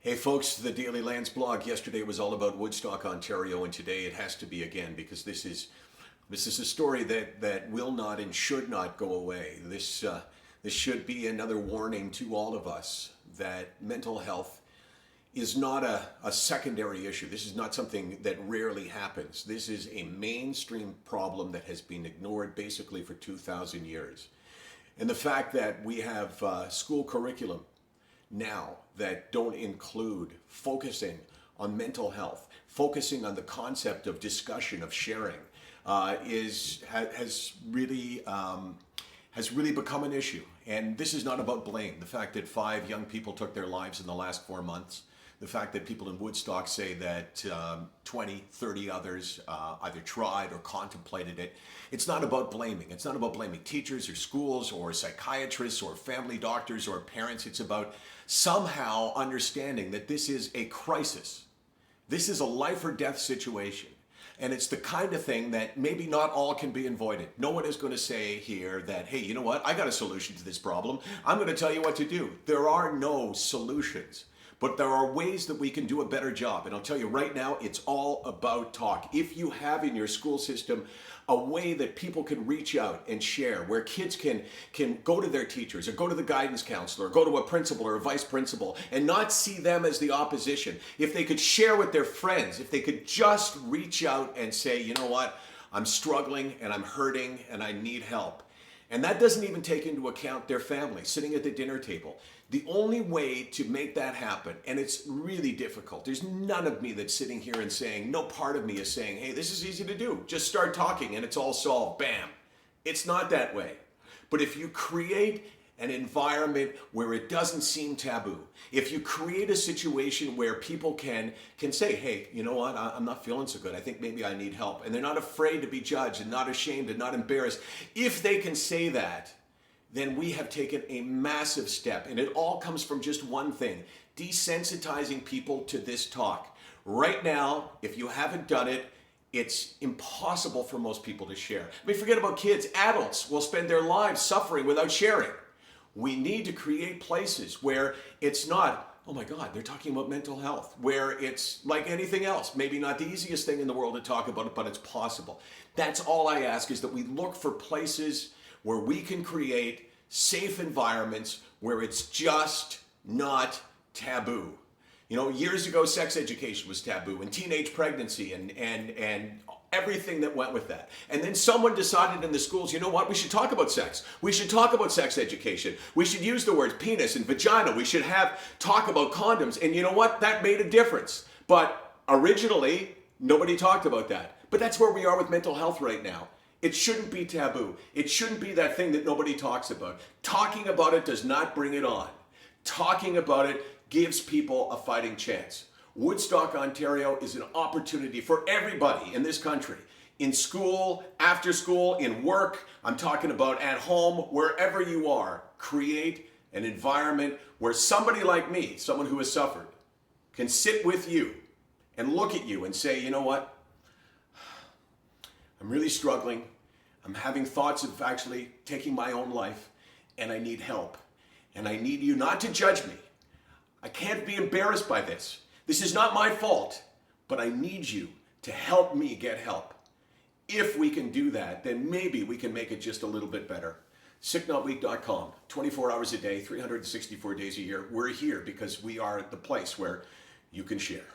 Hey folks, the Daily Landsblog. Yesterday was all about Woodstock, Ontario, and today it has to be again because this is a story that will not and should not go away. This should be another warning to all of us that mental health is not a secondary issue. This is not something that rarely happens. This is a mainstream problem that has been ignored basically for 2,000 years. And the fact that we have school curriculum now that don't include focusing on mental health, focusing on the concept of discussion, of sharing, has really become an issue. And this is not about blame. The fact that 5 young people took their lives in the last 4 months, the fact that people in Woodstock say that 20, 30 others either tried or contemplated it. It's not about blaming. It's not about blaming teachers or schools or psychiatrists or family doctors or parents. It's about somehow understanding that this is a crisis. This is a life or death situation. And it's the kind of thing that maybe not all can be avoided. No one is going to say here that, hey, you know what? I got a solution to this problem. I'm going to tell you what to do. There are no solutions. But there are ways that we can do a better job. And I'll tell you right now, it's all about talk. If you have in your school system a way that people can reach out and share, where kids can go to their teachers or go to the guidance counselor or go to a principal or a vice principal and not see them as the opposition, if they could share with their friends, if they could just reach out and say, you know what, I'm struggling and I'm hurting and I need help. And that doesn't even take into account their family sitting at the dinner table. The only way to make that happen, and it's really difficult, there's none of me that's sitting here and saying, no part of me is saying, hey, this is easy to do. Just start talking and it's all solved. Bam. It's not that way. But if you create an environment where it doesn't seem taboo, if you create a situation where people can say, hey, you know what, I'm not feeling so good, I think maybe I need help, and they're not afraid to be judged and not ashamed and not embarrassed, if they can say that, then we have taken a massive step. And it all comes from just one thing: desensitizing people to this talk. Right now, if you haven't done it, it's impossible for most people to share. I mean, forget about kids. Adults will spend their lives suffering without sharing. We need to create places where it's not, oh my God, they're talking about mental health, where it's like anything else. Maybe not the easiest thing in the world to talk about it, but it's possible. That's all I ask, is that we look for places where we can create safe environments where it's just not taboo. You know, years ago, sex education was taboo, and teenage pregnancy and everything that went with that. And then someone decided in the schools, you know what, we should talk about sex. We should talk about sex education. We should use the words penis and vagina. We should talk about condoms. And you know what, that made a difference. But originally, nobody talked about that. But that's where we are with mental health right now. It shouldn't be taboo. It shouldn't be that thing that nobody talks about. Talking about it does not bring it on. Talking about it gives people a fighting chance. Woodstock, Ontario is an opportunity for everybody in this country. In school, after school, in work, I'm talking about at home, wherever you are. Create an environment where somebody like me, someone who has suffered, can sit with you and look at you and say, you know what? I'm really struggling. I'm having thoughts of actually taking my own life, and I need help. And I need you not to judge me. I can't be embarrassed by this. This is not my fault, but I need you to help me get help. If we can do that, then maybe we can make it just a little bit better. SickNotWeak.com, 24 hours a day, 364 days a year. We're here because we are the place where you can share.